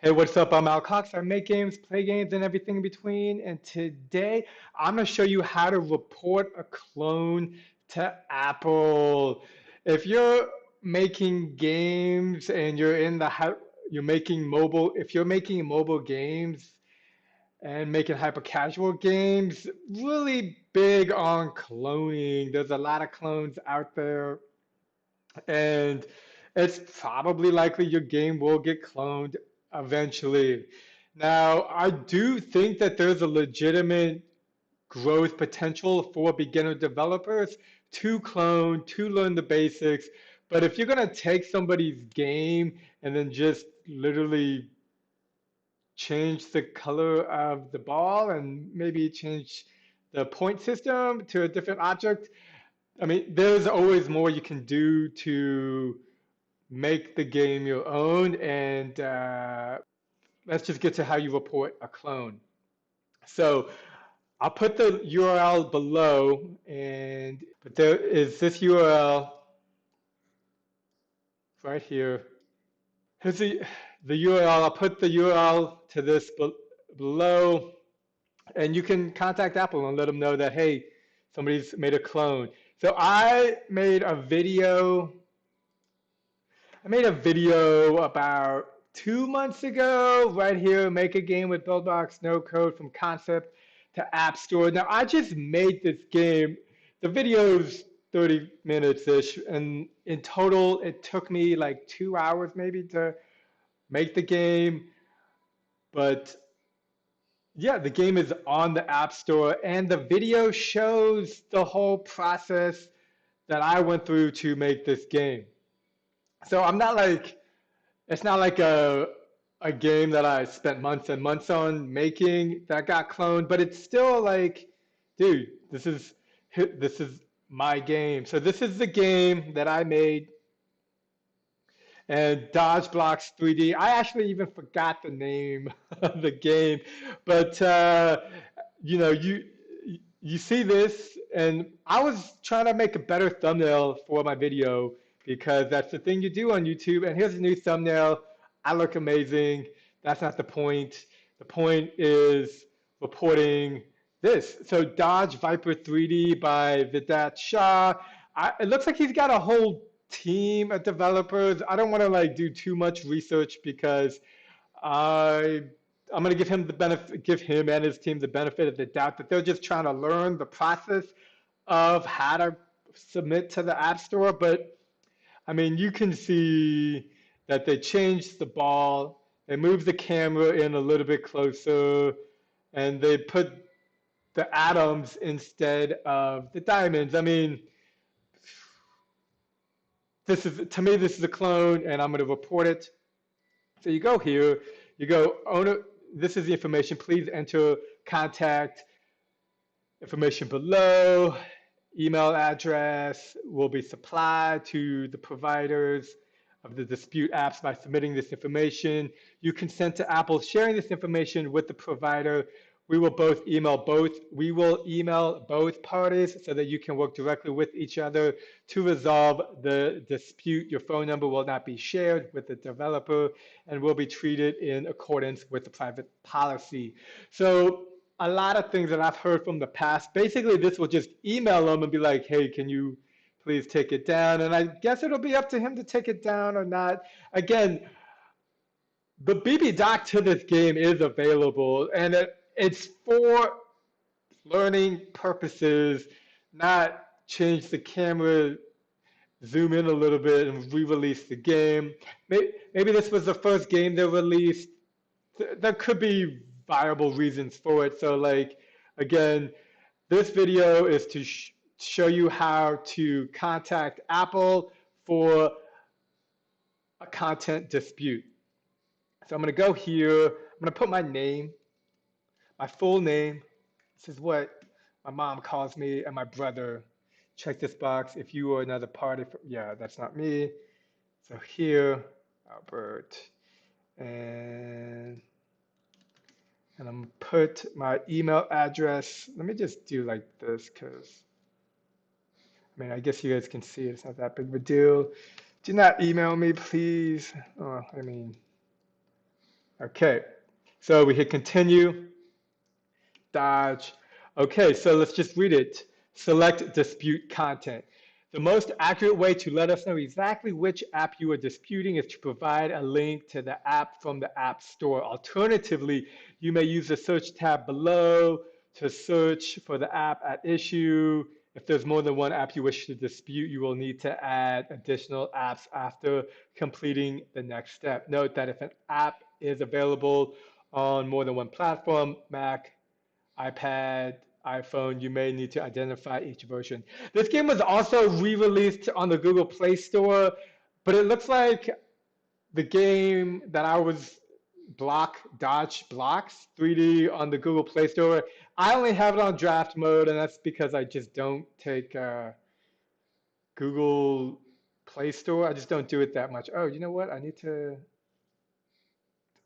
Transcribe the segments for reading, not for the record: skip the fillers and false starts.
Hey, what's up? I'm Al Cox. I make games, play games, and everything in between. And today I'm going to show you how to report a clone to Apple. If you're making games and you're making if you're making mobile games and making hyper casual games, really big on cloning. There's a lot of clones out there, and it's probably likely your game will get cloned eventually. Now, I do think that there's a legitimate growth potential for beginner developers to clone, to learn the basics. But if you're going to take somebody's game and then just literally change the color of the ball and maybe change the point system to a different object, I mean, there's always more you can do to make the game your own. And let's just get to how you report a clone. So I'll put the URL below, but there is this URL right here. Here's the URL. I'll put the URL to this below, and you can contact Apple and let them know that, hey, somebody's made a clone. So I made a video about 2 months ago, right here, make a game with Buildbox, no code from concept to App Store. Now, I just made this game. The video's 30 minutes-ish, and in total, it took me like 2 hours maybe to make the game. But yeah, the game is on the App Store, and the video shows the whole process that I went through to make this game. So it's not like a game that I spent months and months on making that got cloned, but it's still like, dude, this is my game. So this is the game that I made, and Dodge Blocks 3D. I actually even forgot the name of the game, but you know, you see this, and I was trying to make a better thumbnail for my video because that's the thing you do on YouTube. And here's a new thumbnail. I look amazing. That's not the point. The point is reporting this. So Dodge Viper 3D by Vidat Shah. It looks like he's got a whole team of developers. I don't want to like do too much research because I I'm going to give him and his team the benefit of the doubt that they're just trying to learn the process of how to submit to the App Store. But I mean, you can see that they changed the ball, they moved the camera in a little bit closer, and they put the atoms instead of the diamonds. I mean, this is to me, this is a clone, and I'm going to report it. So you go here, you go owner. This is the information. Please enter contact information below. Email address will be supplied to the providers of the dispute apps by submitting this information. You consent to Apple sharing this information with the provider. We will email both parties so that you can work directly with each other to resolve the dispute. Your phone number will not be shared with the developer and will be treated in accordance with the private policy. So a lot of things that I've heard from the past, basically this will just email them and be like, hey, can you please take it down? And I guess it'll be up to him to take it down or not. Again, the BB doc to this game is available, and it's for learning purposes, not change the camera, zoom in a little bit, and re-release the game. Maybe this was the first game they released. There could be viable reasons for it. So like, again, this video is to show you how to contact Apple for a content dispute. So I'm going to go here. I'm going to put my name, my full name. This is what my mom calls me, and my brother. Check this box if you are another party. Yeah, that's not me. So here, Albert, and I'm gonna put my email address. Let me just do like this because I mean, I guess you guys can see it. It's not that big of a deal. Do not email me, please. Oh, I mean, Okay, so we hit continue, dodge. Okay, so let's just read it. Select dispute content. The most accurate way to let us know exactly which app you are disputing is to provide a link to the app from the App Store. Alternatively, you may use the search tab below to search for the app at issue. If there's more than one app you wish to dispute, you will need to add additional apps after completing the next step. Note that if an app is available on more than one platform, Mac, iPad, iPhone, you may need to identify each version. This game was also re-released on the Google Play Store, but it looks like the game that I was Dodge Blocks 3D on the Google Play Store. I only have it on draft mode, and that's because I just don't take Google Play Store. I just don't do it that much. Oh, you know what? I need to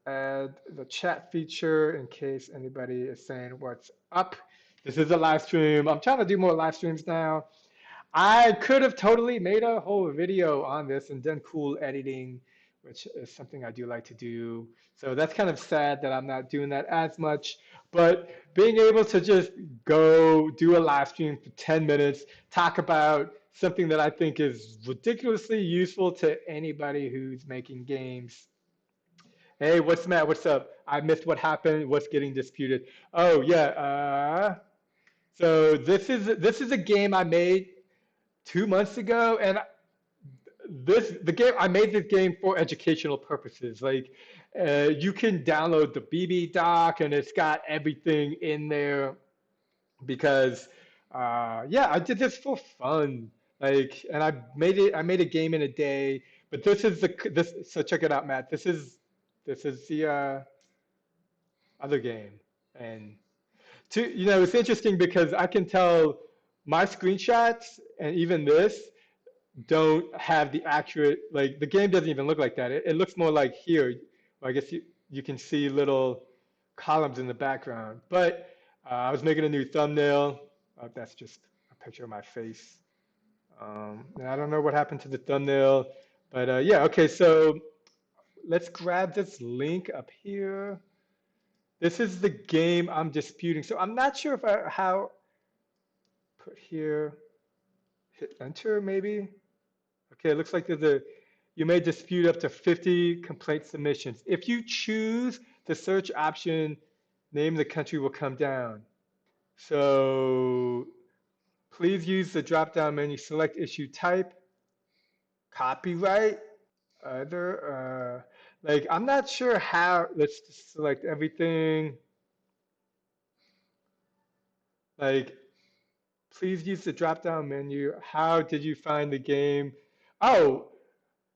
add the chat feature in case anybody is saying what's up. This is a live stream. I'm trying to do more live streams now. I could have totally made a whole video on this and done cool editing, which is something I do like to do. So that's kind of sad that I'm not doing that as much. But being able to just go do a live stream for 10 minutes, talk about something that I think is ridiculously useful to anybody who's making games. Hey, what's Matt? What's up? I missed what happened. What's getting disputed? Oh yeah. So this is a game I made 2 months ago, and the game I made this game for educational purposes. Like, you can download the BB doc, and it's got everything in there because, yeah, I did this for fun. Like, and I made it. I made a game in a day. But this is this. So check it out, Matt. This is the other game, and it's interesting because I can tell my screenshots and even this don't have the accurate, like the game doesn't even look like that. It looks more like here. Well, I guess you can see little columns in the background. But I was making a new thumbnail. That's just a picture of my face. And I don't know what happened to the thumbnail, but yeah, okay, so let's grab this link up here. This is the game I'm disputing. So I'm not sure if how put here, hit enter maybe. Okay, it looks like you may dispute up to 50 complaint submissions. If you choose the search option, name the country will come down. So please use the drop-down menu, select issue type, copyright, other, like I'm not sure how, let's just select everything. Like, please use the drop-down menu. How did you find the game? Oh,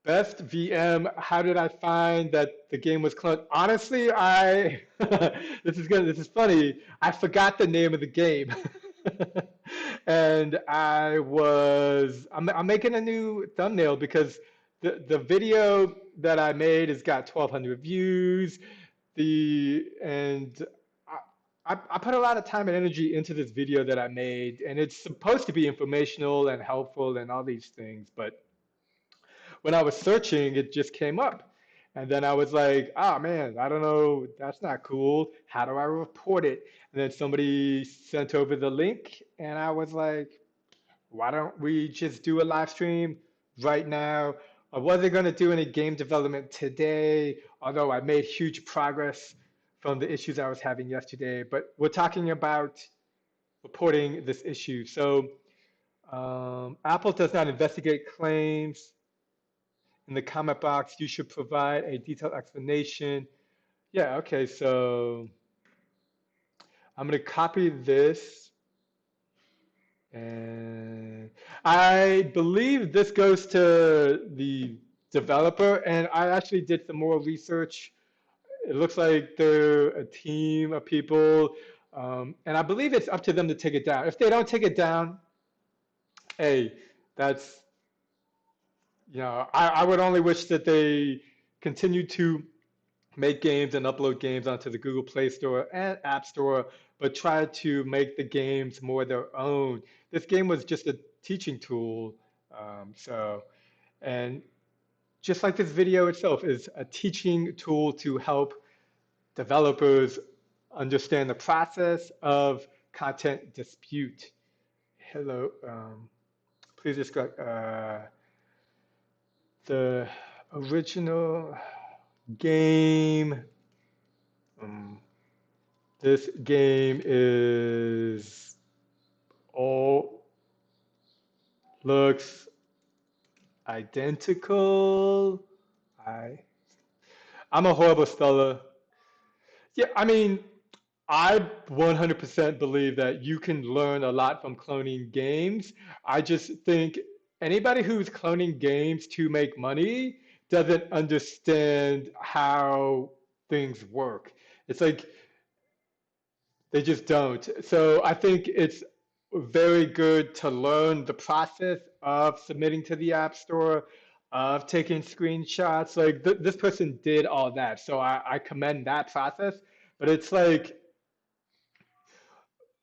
best VM. How did I find that the game was cloned? Honestly, I this is funny. I forgot the name of the game. And I'm making a new thumbnail because the video that I made has got 1,200 views. And I put a lot of time and energy into this video that I made, and it's supposed to be informational and helpful and all these things. But when I was searching, it just came up. And then I was like, oh man, I don't know, that's not cool. How do I report it? And then somebody sent over the link, and I was like, why don't we just do a live stream right now? I wasn't going to do any game development today, although I made huge progress from the issues I was having yesterday. But we're talking about reporting this issue. So Apple does not investigate claims. In the comment box, you should provide a detailed explanation. Yeah, okay, so I'm going to copy this. And I believe this goes to the developer, and I actually did some more research. It looks like they're a team of people, and I believe it's up to them to take it down. If they don't take it down, hey, that's, I would only wish that they continue to make games and upload games onto the Google Play Store and App Store, but try to make the games more their own. This game was just a teaching tool. And just like this video itself is a teaching tool to help developers understand the process of content dispute. Hello, please describe the original game. Um, this game is all looks identical. I I'm a horrible speller. Yeah, I mean, I 100% believe that you can learn a lot from cloning games. I just think anybody who's cloning games to make money doesn't understand how things work. It's like they just don't. So I think it's very good to learn the process of submitting to the App Store, of taking screenshots. Like this person did all that. So I commend that process. But it's like,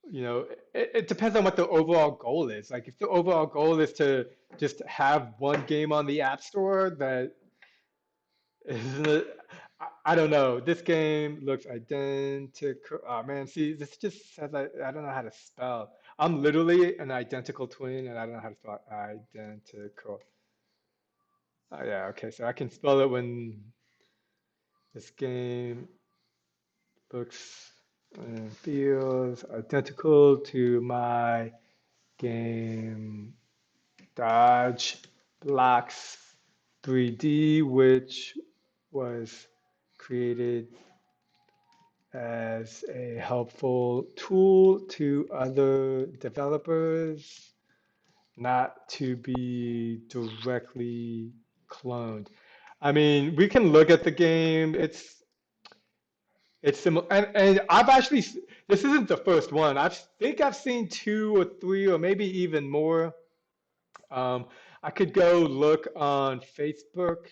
it depends on what the overall goal is. Like if the overall goal is to just have one game on the App Store, that is, I don't know. This game looks identical. Oh man, see, this just says I don't know how to spell. I'm literally an identical twin, and I don't know how to spell identical. Oh yeah, okay, so I can spell it when this game looks and feels identical to my game Dodge Blocks 3D, which was created as a helpful tool to other developers, not to be directly cloned. I mean, we can look at the game. It's similar, and I've actually this isn't the first one. I think I've seen two or three or maybe even more. Um, I could go look on Facebook.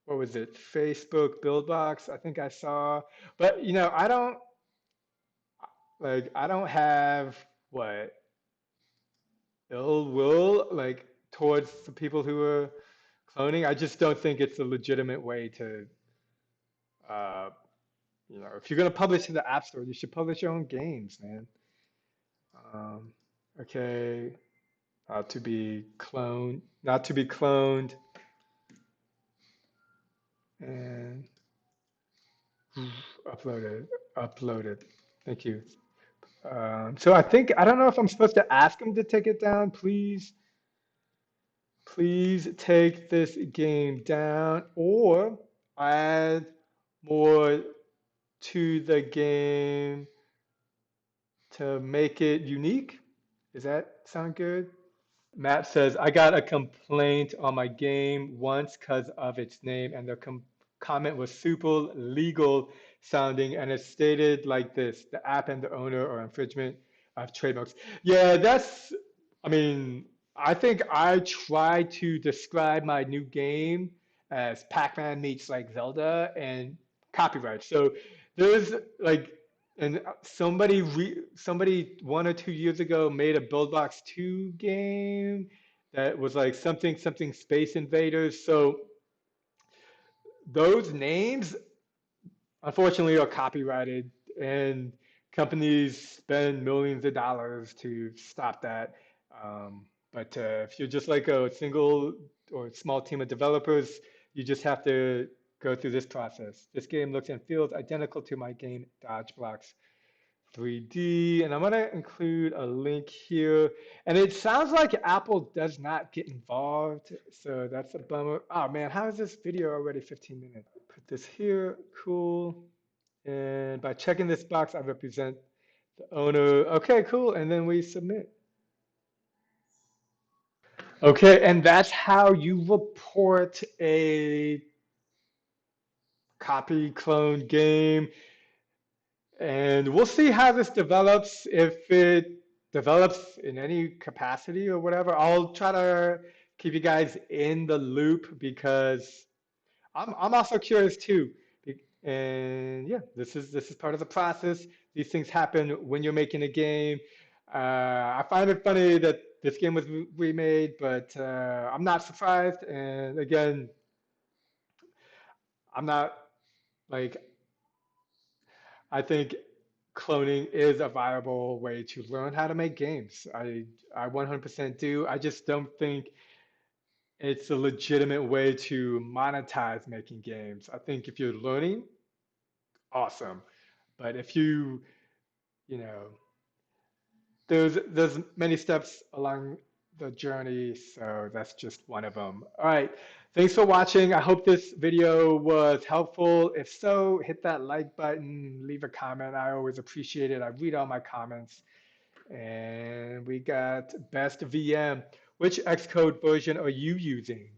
What was it? Facebook Buildbox. I think I saw, but I don't have what ill will like towards the people who are cloning. I just don't think it's a legitimate way to, uh, if you're gonna publish to the App Store, you should publish your own games, man. Um, okay, not to be cloned, and uploaded, uploaded. Thank you. So I don't know if I'm supposed to ask him to take it down. Please take this game down or add more to the game to make it unique. Does that sound good? Matt says, I got a complaint on my game once because of its name, and the comment was super legal sounding, and it stated like this: the app and the owner are infringement of trademarks. Yeah, I mean, I think I tried to describe my new game as Pac-Man meets like Zelda and copyright. So there's like and somebody 1 or 2 years ago made a Buildbox 2 game that was like something Space Invaders. So those names unfortunately are copyrighted and companies spend millions of dollars to stop that. But if you're just like a single or small team of developers, you just have to go through this process. This game looks and feels identical to my game Dodge Blocks 3D, and I'm gonna include a link here. And it sounds like Apple does not get involved, so that's a bummer. Oh man, how is this video already 15 minutes? Put this here, cool. And by checking this box, I represent the owner. Okay, cool, and then we submit. Okay, and that's how you report a copy clone game. And we'll see how this develops. If it develops in any capacity or whatever, I'll try to keep you guys in the loop because I'm also curious too. And yeah, this is part of the process. These things happen when you're making a game. I find it funny that this game was remade, but I'm not surprised. And again, I'm not like I think cloning is a viable way to learn how to make games. I 100% do. I just don't think it's a legitimate way to monetize making games. I think if you're learning, awesome. But if you know, there's many steps along the journey, so that's just one of them. All right, thanks for watching. I hope this video was helpful. If so, hit that like button, leave a comment. I always appreciate it. I read all my comments. And we got best VM. Which Xcode version are you using?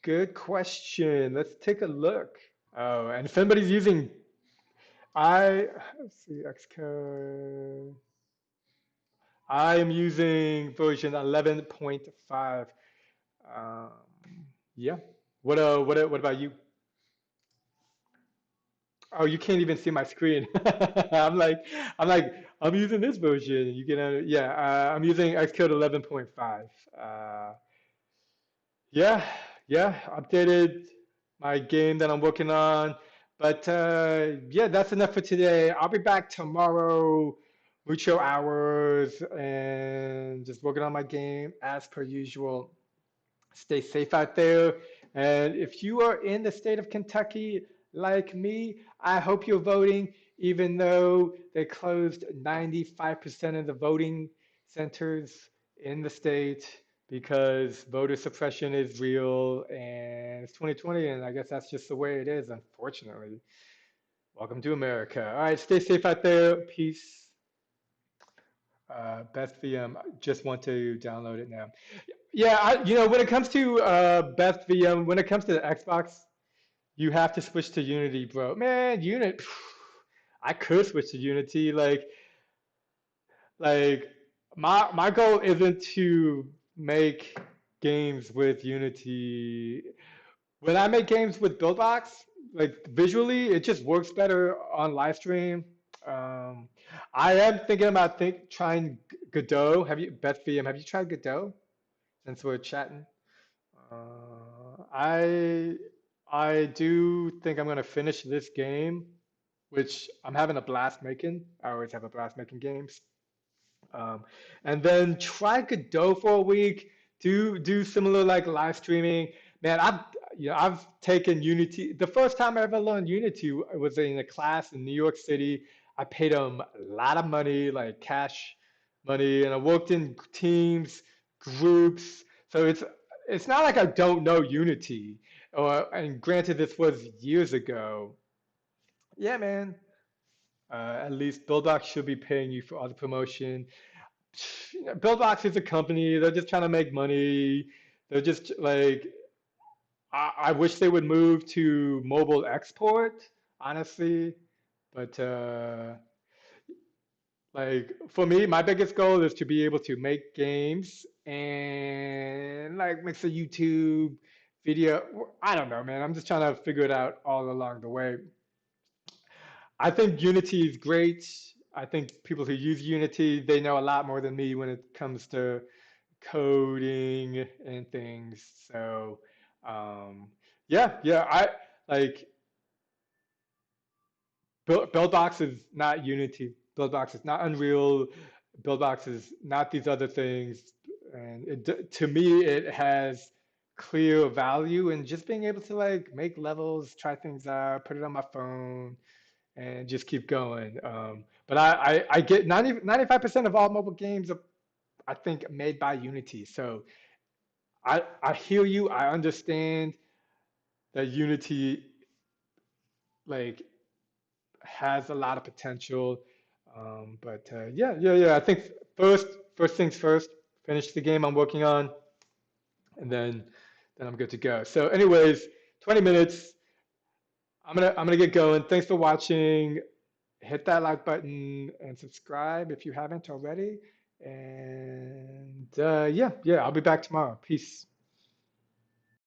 Good question. Let's take a look. Oh, and if anybody's using, let's see, Xcode. I am using version 11.5. Um, yeah. What about you? Oh, you can't even see my screen. I'm using this version. You can, yeah, I'm using Xcode 11.5. Uh, yeah, yeah, updated my game that I'm working on. But yeah, that's enough for today. I'll be back tomorrow, mucho hours, and just working on my game as per usual. Stay safe out there. And if you are in the state of Kentucky like me, I hope you're voting, even though they closed 95% of the voting centers in the state because voter suppression is real and it's 2020, and I guess that's just the way it is, unfortunately. Welcome to America. All right, stay safe out there. Peace. Best VM, just want to download it now. Yeah, when it comes to best VM, when it comes to the Xbox, you have to switch to Unity, bro. Man, Unity, I could switch to Unity. Like my goal isn't to make games with Unity. When I make games with Buildbox, like visually, it just works better on live stream. Um, I am thinking about trying Godot. Beth VM? Have you tried Godot? Since we're chatting, I do think I'm gonna finish this game, which I'm having a blast making. I always have a blast making games. Um, and then try Godot for a week. Do similar like live streaming. Man, I've taken Unity. The first time I ever learned Unity was in a class in New York City. I paid them a lot of money, like cash money, and I worked in teams, groups. So it's not like I don't know Unity. And granted, this was years ago. Yeah, man. At least Buildbox should be paying you for all the promotion. Buildbox is a company. They're just trying to make money. They're just like, I wish they would move to mobile export, honestly. But like for me, my biggest goal is to be able to make games and like mix a YouTube video. I don't know, man. I'm just trying to figure it out all along the way. I think Unity is great. I think people who use Unity, they know a lot more than me when it comes to coding and things. So, yeah, I like Buildbox is not Unity. Buildbox is not Unreal. Buildbox is not these other things. And to me, it has clear value in just being able to like make levels, try things out, put it on my phone, and just keep going. But I get 95% of all mobile games are, I think, made by Unity. So I hear you. I understand that Unity like has a lot of potential. But yeah. I think first things first. Finish the game I'm working on, and then I'm good to go. So, anyways, 20 minutes. I'm gonna get going. Thanks for watching. Hit that like button and subscribe if you haven't already. And yeah, I'll be back tomorrow. Peace.